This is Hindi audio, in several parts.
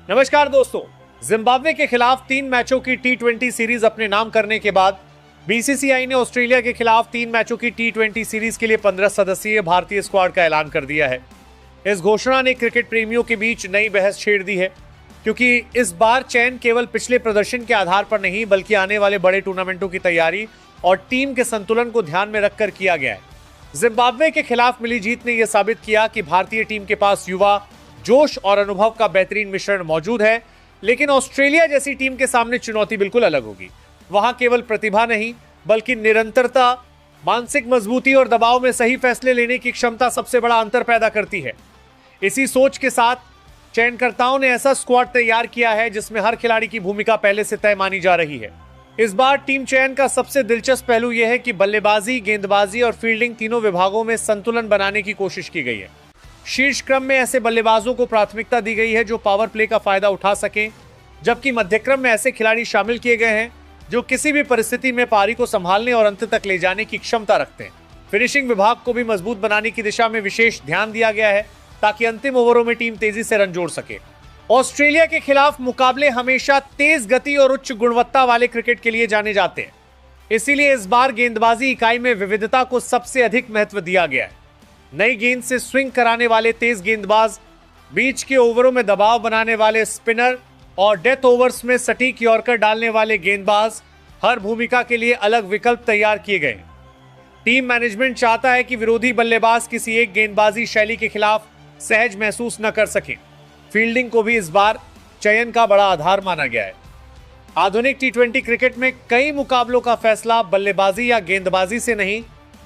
नमस्कार दोस्तों। जिम्बाब्वे के खिलाफ 3 मैचों की टी20 सीरीज अपने नाम करने के बाद बीसीसीआई ने ऑस्ट्रेलिया के खिलाफ 3 मैचों की टी20 सीरीज के लिए 15 सदस्यीय भारतीय स्क्वाड का ऐलान कर दिया है। इस घोषणा ने क्रिकेट प्रेमियों के बीच नई बहस छेड़ दी है, क्योंकि इस बार चयन केवल पिछले प्रदर्शन के आधार पर नहीं बल्कि आने वाले बड़े टूर्नामेंटों की तैयारी और टीम के संतुलन को ध्यान में रखकर किया गया है। जिम्बाब्वे के खिलाफ मिली जीत ने यह साबित किया कि भारतीय टीम के पास युवा, जोश और अनुभव का बेहतरीन मिश्रण मौजूद है, लेकिन ऑस्ट्रेलिया जैसी टीम के सामने चुनौती बिल्कुल अलग होगी। वहां केवल प्रतिभा नहीं बल्कि निरंतरता, मानसिक मजबूती और दबाव में सही फैसले लेने की क्षमता सबसे बड़ा अंतर पैदा करती है। इसी सोच के साथ चयनकर्ताओं ने ऐसा स्क्वाड तैयार किया है जिसमें हर खिलाड़ी की भूमिका पहले से तय मानी जा रही है। इस बार टीम चयन का सबसे दिलचस्प पहलू यह है कि बल्लेबाजी, गेंदबाजी और फील्डिंग तीनों विभागों में संतुलन बनाने की कोशिश की गई है। शीर्ष क्रम में ऐसे बल्लेबाजों को प्राथमिकता दी गई है जो पावर प्ले का फायदा उठा सकें, जबकि मध्यक्रम में ऐसे खिलाड़ी शामिल किए गए हैं जो किसी भी परिस्थिति में पारी को संभालने और अंत तक ले जाने की क्षमता रखते हैं। फिनिशिंग विभाग को भी मजबूत बनाने की दिशा में विशेष ध्यान दिया गया है ताकि अंतिम ओवरों में टीम तेजी से रन जोड़ सके। ऑस्ट्रेलिया के खिलाफ मुकाबले हमेशा तेज गति और उच्च गुणवत्ता वाले क्रिकेट के लिए जाने जाते हैं, इसीलिए इस बार गेंदबाजी इकाई में विविधता को सबसे अधिक महत्व दिया गया है। नई गेंद से स्विंग कराने वाले तेज गेंदबाज, बीच के ओवरों में दबाव बनाने वाले स्पिनर और डेथ ओवर्स में सटीक यॉर्कर डालने वाले गेंदबाज, हर भूमिका के लिए अलग विकल्प तैयार किए गए। टीम मैनेजमेंट चाहता है कि विरोधी बल्लेबाज किसी एक गेंदबाजी शैली के खिलाफ सहज महसूस न कर सके। फील्डिंग को भी इस बार चयन का बड़ा आधार माना गया है। आधुनिक टी20 क्रिकेट में कई मुकाबलों का फैसला बल्लेबाजी या गेंदबाजी से नहीं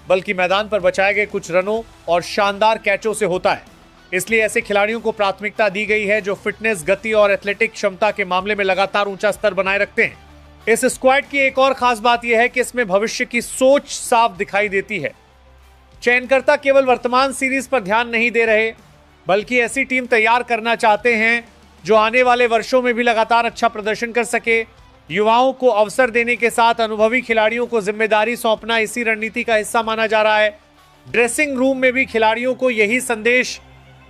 बल्कि मैदान पर बचाए गए कुछ रनों और शानदार कैचों से होता है। इसलिए ऐसे खिलाड़ियों को प्राथमिकता दी गई है जो फिटनेस, गति और एथलेटिक क्षमता के मामले में लगातार ऊंचा स्तर बनाए रखते हैं। इस स्क्वाड की एक और खास बात यह है कि इसमें भविष्य की सोच साफ दिखाई देती है। चयनकर्ता केवल वर्तमान सीरीज पर ध्यान नहीं दे रहे बल्कि ऐसी टीम तैयार करना चाहते हैं जो आने वाले वर्षों में भी लगातार अच्छा प्रदर्शन कर सके। युवाओं को अवसर देने के साथ अनुभवी खिलाड़ियों को जिम्मेदारी सौंपना इसी रणनीति का हिस्सा माना जा रहा है। ड्रेसिंग रूम में भी खिलाड़ियों को यही संदेश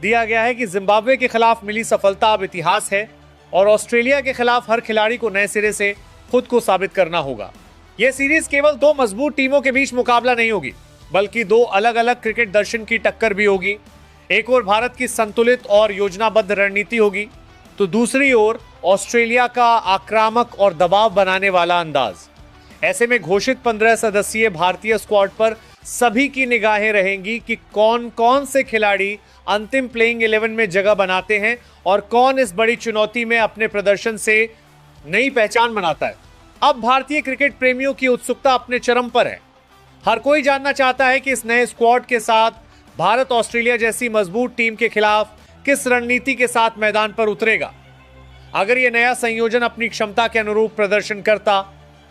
दिया गया है कि जिम्बाब्वे के खिलाफ मिली सफलता अब इतिहास है और ऑस्ट्रेलिया के खिलाफ हर खिलाड़ी को नए सिरे से खुद को साबित करना होगा। यह सीरीज केवल 2 मजबूत टीमों के बीच मुकाबला नहीं होगी बल्कि 2 अलग अलग क्रिकेट दर्शन की टक्कर भी होगी। एक ओर भारत की संतुलित और योजनाबद्ध रणनीति होगी तो दूसरी ओर ऑस्ट्रेलिया का आक्रामक और दबाव बनाने वाला अंदाज। ऐसे में घोषित 15 सदस्यीय भारतीय स्क्वाड पर सभी की निगाहें रहेंगी कि कौन कौन से खिलाड़ी अंतिम प्लेइंग 11 में जगह बनाते हैं और कौन इस बड़ी चुनौती में अपने प्रदर्शन से नई पहचान बनाता है। अब भारतीय क्रिकेट प्रेमियों की उत्सुकता अपने चरम पर है। हर कोई जानना चाहता है कि इस नए स्क्वाड के साथ भारत ऑस्ट्रेलिया जैसी मजबूत टीम के खिलाफ किस रणनीति के साथ मैदान पर उतरेगा। अगर यह नया संयोजन अपनी क्षमता के अनुरूप प्रदर्शन करता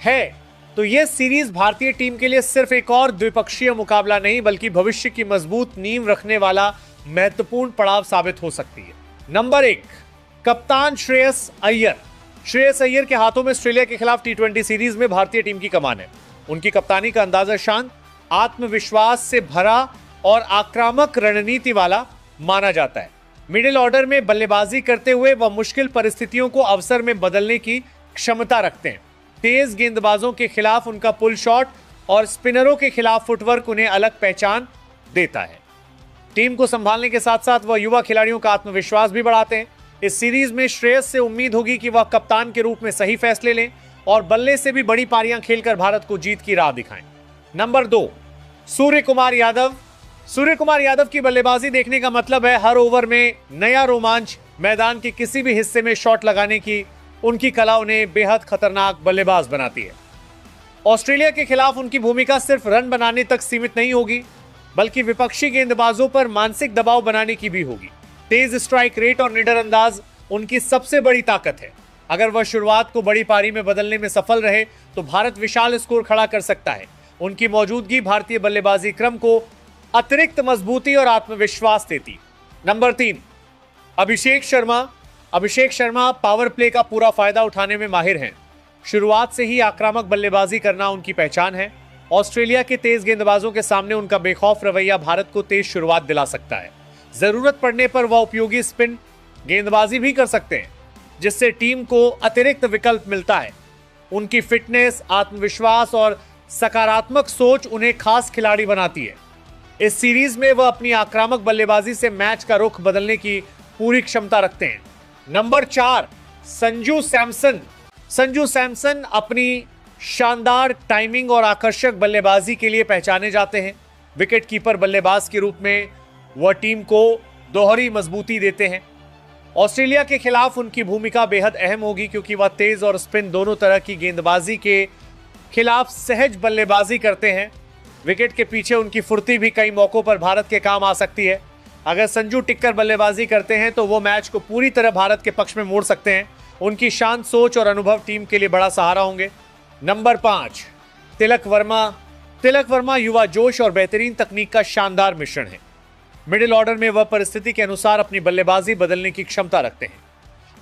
है तो यह सीरीज भारतीय टीम के लिए सिर्फ एक और द्विपक्षीय मुकाबला नहीं बल्कि भविष्य की मजबूत नींव रखने वाला महत्वपूर्ण पड़ाव साबित हो सकती है। नंबर 1, कप्तान श्रेयस अय्यर। श्रेयस अय्यर के हाथों में ऑस्ट्रेलिया के खिलाफ टी20 सीरीज में भारतीय टीम की कमान है। उनकी कप्तानी का अंदाजा शांत, आत्मविश्वास से भरा और आक्रामक रणनीति वाला माना जाता है। मिडिल ऑर्डर में बल्लेबाजी करते हुए वह मुश्किल परिस्थितियों को अवसर में बदलने की क्षमता रखते हैं। तेज गेंदबाजों के खिलाफ उनका पुल शॉट और स्पिनरों के खिलाफ फुटवर्क उन्हें अलग पहचान देता है। टीम को संभालने के साथ साथ वह युवा खिलाड़ियों का आत्मविश्वास भी बढ़ाते हैं। इस सीरीज में श्रेयस से उम्मीद होगी कि वह कप्तान के रूप में सही फैसले लें और बल्ले से भी बड़ी पारियां खेलकर भारत को जीत की राह दिखाएं। नंबर 2, सूर्य कुमार यादव। सूर्य कुमार यादव की बल्लेबाजी देखने का मतलब है हर ओवर में नया रोमांच। मैदान के किसी भी हिस्से में शॉट लगाने की उनकी कला उन्हें बेहद खतरनाक बल्लेबाज बनाती है। ऑस्ट्रेलिया के खिलाफ उनकी भूमिका सिर्फ रन बनाने तक सीमित नहीं होगी बल्कि विपक्षी गेंदबाजों पर मानसिक दबाव बनाने की भी होगी। तेज स्ट्राइक रेट और निडर अंदाज उनकी सबसे बड़ी ताकत है। अगर वह शुरुआत को बड़ी पारी में बदलने में सफल रहे तो भारत विशाल स्कोर खड़ा कर सकता है। उनकी मौजूदगी भारतीय बल्लेबाजी क्रम को अतिरिक्त मजबूती और आत्मविश्वास देती। Number 3, Abhishek Sharma. Abhishek Sharma power play का पूरा फायदा उठाने में माहिर हैं। शुरुआत से ही आक्रामक बल्लेबाजी करना उनकी पहचान है। ऑस्ट्रेलिया के तेज गेंदबाजों के सामने उनका बेखौफ रवैया भारत को तेज शुरुआत दिला सकता है। जरूरत पड़ने पर वह उपयोगी स्पिन गेंदबाजी भी कर सकते हैं। जिससे टीम को अतिरिक्त विकल्प मिलता है। उनकी फिटनेस, आत्मविश्वास और सकारात्मक सोच उन्हें खास खिलाड़ी बनाती है। इस सीरीज में वह अपनी आक्रामक बल्लेबाजी से मैच का रुख बदलने की पूरी क्षमता रखते हैं। नंबर 4, संजू सैमसन। संजू सैमसन अपनी शानदार टाइमिंग और आकर्षक बल्लेबाजी के लिए पहचाने जाते हैं। विकेटकीपर बल्लेबाज के रूप में वह टीम को दोहरी मजबूती देते हैं। ऑस्ट्रेलिया के खिलाफ उनकी भूमिका बेहद अहम होगी क्योंकि वह तेज और स्पिन दोनों तरह की गेंदबाजी के खिलाफ सहज बल्लेबाजी करते हैं। विकेट के पीछे उनकी फुर्ती भी कई मौकों पर भारत के काम आ सकती है। अगर संजू टिककर बल्लेबाजी करते हैं तो वो मैच को पूरी तरह भारत के पक्ष में मोड़ सकते हैं। उनकी शांत सोच और अनुभव टीम के लिए बड़ा सहारा होंगे। नंबर 5, तिलक वर्मा। तिलक वर्मा युवा जोश और बेहतरीन तकनीक का शानदार मिश्रण है। मिडिल ऑर्डर में वह परिस्थिति के अनुसार अपनी बल्लेबाजी बदलने की क्षमता रखते हैं।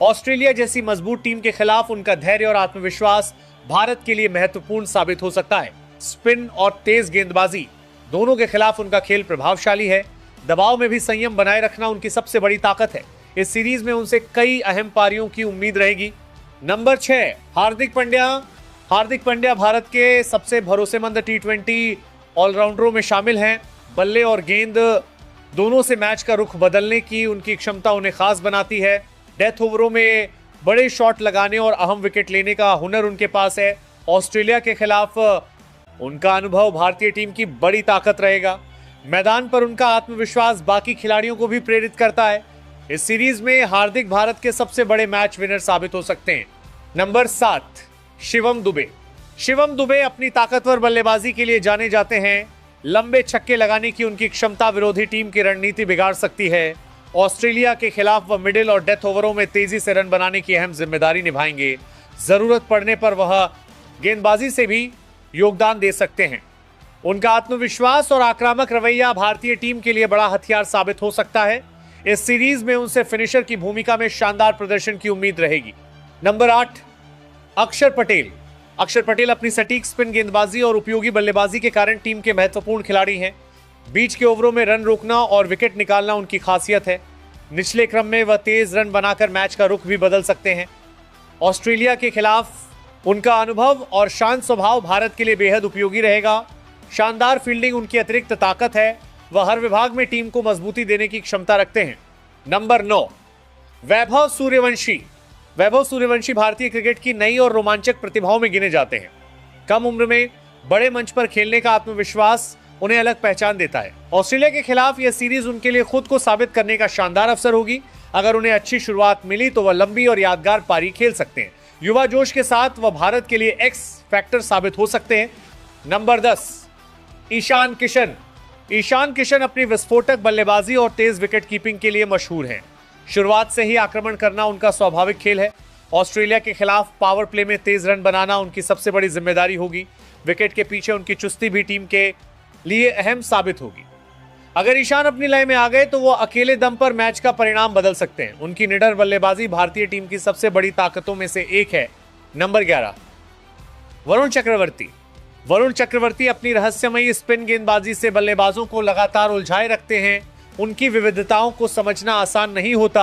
ऑस्ट्रेलिया जैसी मजबूत टीम के खिलाफ उनका धैर्य और आत्मविश्वास भारत के लिए महत्वपूर्ण साबित हो सकता है। स्पिन और तेज गेंदबाजी दोनों के खिलाफ उनका खेल प्रभावशाली है। दबाव में भी संयम बनाए रखना उनकी सबसे बड़ी ताकत है। इस सीरीज में उनसे कई अहम पारियों की उम्मीद रहेगी। नंबर 6, हार्दिक पांड्या। हार्दिक पांड्या भारत के सबसे भरोसेमंद T20 ऑलराउंडरों में शामिल हैं। बल्ले और गेंद दोनों से मैच का रुख बदलने की उनकी क्षमता उन्हें खास बनाती है। डेथ ओवरों में बड़े शॉट लगाने और अहम विकेट लेने का हुनर उनके पास है। ऑस्ट्रेलिया के खिलाफ उनका अनुभव भारतीय टीम की बड़ी ताकत रहेगा। मैदान पर उनका आत्मविश्वास बाकी खिलाड़ियों को भी प्रेरित करता है। इस सीरीज में हार्दिक भारत के सबसे बड़े मैच विनर साबित हो सकते हैं। नंबर 7, शिवम दुबे। शिवम दुबे अपनी ताकतवर बल्लेबाजी के लिए जाने जाते हैं। लंबे छक्के लगाने की उनकी क्षमता विरोधी टीम की रणनीति बिगाड़ सकती है। ऑस्ट्रेलिया के खिलाफ वह मिडिल और डेथ ओवरों में तेजी से रन बनाने की अहम जिम्मेदारी निभाएंगे। जरूरत पड़ने पर वह गेंदबाजी से भी योगदान दे सकते हैं। उनका आत्मविश्वास और आक्रामक रवैया भारतीय टीम के लिए बड़ा हथियार साबित हो सकता है। इस सीरीज में उनसे फिनिशर की भूमिका में शानदार प्रदर्शन की उम्मीद रहेगी। नंबर 8, अक्षर पटेल। अक्षर पटेल अपनी सटीक स्पिन गेंदबाजी और उपयोगी बल्लेबाजी के कारण टीम के महत्वपूर्ण खिलाड़ी हैं। बीच के ओवरों में रन रोकना और विकेट निकालना उनकी खासियत है। निचले क्रम में वह तेज रन बनाकर मैच का रुख भी बदल सकते हैं। ऑस्ट्रेलिया के खिलाफ उनका अनुभव और शांत स्वभाव भारत के लिए बेहद उपयोगी रहेगा। शानदार फील्डिंग उनकी अतिरिक्त ताकत है। वह हर विभाग में टीम को मजबूती देने की क्षमता रखते हैं। नंबर 9, वैभव सूर्यवंशी। वैभव सूर्यवंशी भारतीय क्रिकेट की नई और रोमांचक प्रतिभाओं में गिने जाते हैं। कम उम्र में बड़े मंच पर खेलने का आत्मविश्वास उन्हें अलग पहचान देता है। ऑस्ट्रेलिया के खिलाफ यह सीरीज उनके लिए खुद को साबित करने का शानदार अवसर होगी। अगर उन्हें अच्छी शुरुआत मिली तो वह लंबी और यादगार पारी खेल सकते हैं। युवा जोश के साथ वह भारत के लिए एक्स फैक्टर साबित हो सकते हैं। नंबर 10, ईशान किशन। ईशान किशन अपनी विस्फोटक बल्लेबाजी और तेज विकेट कीपिंग के लिए मशहूर हैं। शुरुआत से ही आक्रमण करना उनका स्वाभाविक खेल है। ऑस्ट्रेलिया के खिलाफ पावर प्ले में तेज रन बनाना उनकी सबसे बड़ी जिम्मेदारी होगी। विकेट के पीछे उनकी चुस्ती भी टीम के लिए अहम साबित होगी। अगर ईशान अपनी लय में आ गए तो वो अकेले दम पर मैच का परिणाम बदल सकते हैं। उनकी निडर बल्लेबाजी भारतीय टीम की सबसे बड़ी ताकतों में से एक है। नंबर 11, वरुण चक्रवर्ती। वरुण चक्रवर्ती अपनी रहस्यमयी स्पिन गेंदबाजी से बल्लेबाजों को लगातार उलझाए रखते हैं। उनकी विविधताओं को समझना आसान नहीं होता।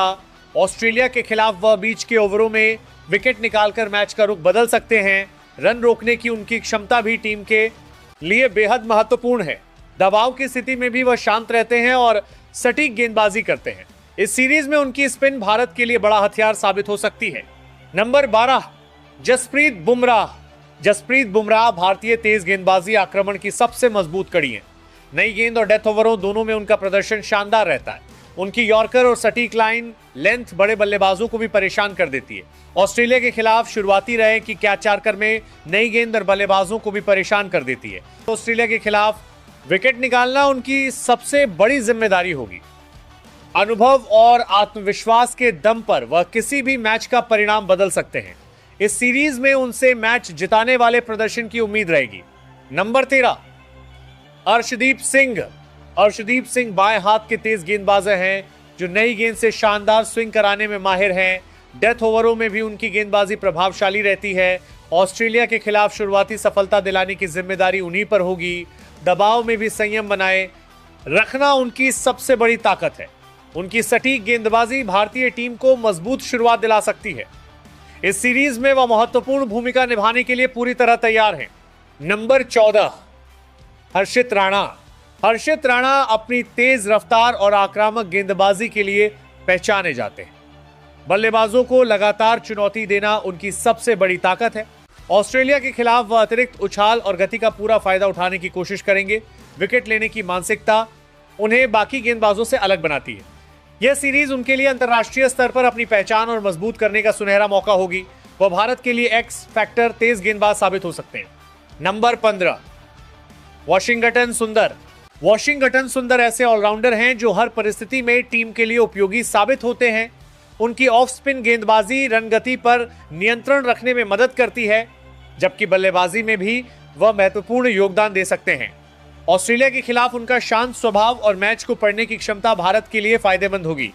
ऑस्ट्रेलिया के खिलाफ वह बीच के ओवरों में विकेट निकालकर मैच का रुख बदल सकते हैं। रन रोकने की उनकी क्षमता भी टीम के लिए बेहद महत्वपूर्ण है। दबाव की स्थिति में भी वह शांत रहते हैं और सटीक गेंदबाजी करते हैं। इस सीरीज में उनकी स्पिन भारत के लिए बड़ा हथियार साबित हो सकती है। नंबर 12, जसप्रीत बुमराह। जसप्रीत बुमराह भारतीय तेज गेंदबाजी आक्रमण की सबसे मजबूत कड़ी है। नई गेंद और डेथ ओवरों दोनों में उनका प्रदर्शन शानदार रहता है। उनकी यॉर्कर और सटीक लाइन लेंथ बड़े बल्लेबाजों को भी परेशान कर देती है। ऑस्ट्रेलिया के खिलाफ शुरुआती रहे कि कैच चारकर में नई गेंद और बल्लेबाजों को भी परेशान कर देती है। ऑस्ट्रेलिया के खिलाफ विकेट निकालना उनकी सबसे बड़ी जिम्मेदारी होगी। अनुभव और आत्मविश्वास के दम पर वह किसी भी मैच का परिणाम बदल सकते हैं। इस सीरीज में उनसे मैच जिताने वाले प्रदर्शन की उम्मीद रहेगी। नंबर 13, अर्शदीप सिंह। अर्शदीप सिंह बाएं हाथ के तेज गेंदबाज हैं जो नई गेंद से शानदार स्विंग कराने में माहिर हैं। डेथ ओवरों में भी उनकी गेंदबाजी प्रभावशाली रहती है। ऑस्ट्रेलिया के खिलाफ शुरुआती सफलता दिलाने की जिम्मेदारी उन्हीं पर होगी। दबाव में भी संयम बनाए रखना उनकी सबसे बड़ी ताकत है। उनकी सटीक गेंदबाजी भारतीय टीम को मजबूत शुरुआत दिला सकती है। इस सीरीज में वह महत्वपूर्ण भूमिका निभाने के लिए पूरी तरह तैयार हैं। नंबर 14, हर्षित राणा। हर्षित राणा अपनी तेज रफ्तार और आक्रामक गेंदबाजी के लिए पहचाने जाते हैं। बल्लेबाजों को लगातार चुनौती देना उनकी सबसे बड़ी ताकत है। ऑस्ट्रेलिया के खिलाफ वह अतिरिक्त उछाल और गति का पूरा फायदा उठाने की कोशिश करेंगे। विकेट लेने की मानसिकता उन्हें बाकी गेंदबाजों से अलग बनाती है। यह सीरीज उनके लिए अंतर्राष्ट्रीय स्तर पर अपनी पहचान और मजबूत करने का सुनहरा मौका होगी। वह भारत के लिए एक्स फैक्टर तेज गेंदबाज साबित हो सकते हैं। नंबर 15, वॉशिंगटन सुंदर। वॉशिंगटन सुंदर ऐसे ऑलराउंडर हैं जो हर परिस्थिति में टीम के लिए उपयोगी साबित होते हैं। उनकी ऑफ स्पिन गेंदबाजी रन गति पर नियंत्रण रखने में मदद करती है, जबकि बल्लेबाजी में भी वह महत्वपूर्ण योगदान दे सकते हैं। ऑस्ट्रेलिया के खिलाफ उनका शांत स्वभाव और मैच को पढ़ने की क्षमता भारत के लिए फायदेमंद होगी।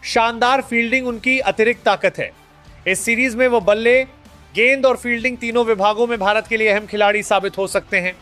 शानदार फील्डिंग उनकी अतिरिक्त ताकत है। इस सीरीज में वो बल्ले, गेंद और फील्डिंग तीनों विभागों में भारत के लिए अहम खिलाड़ी साबित हो सकते हैं।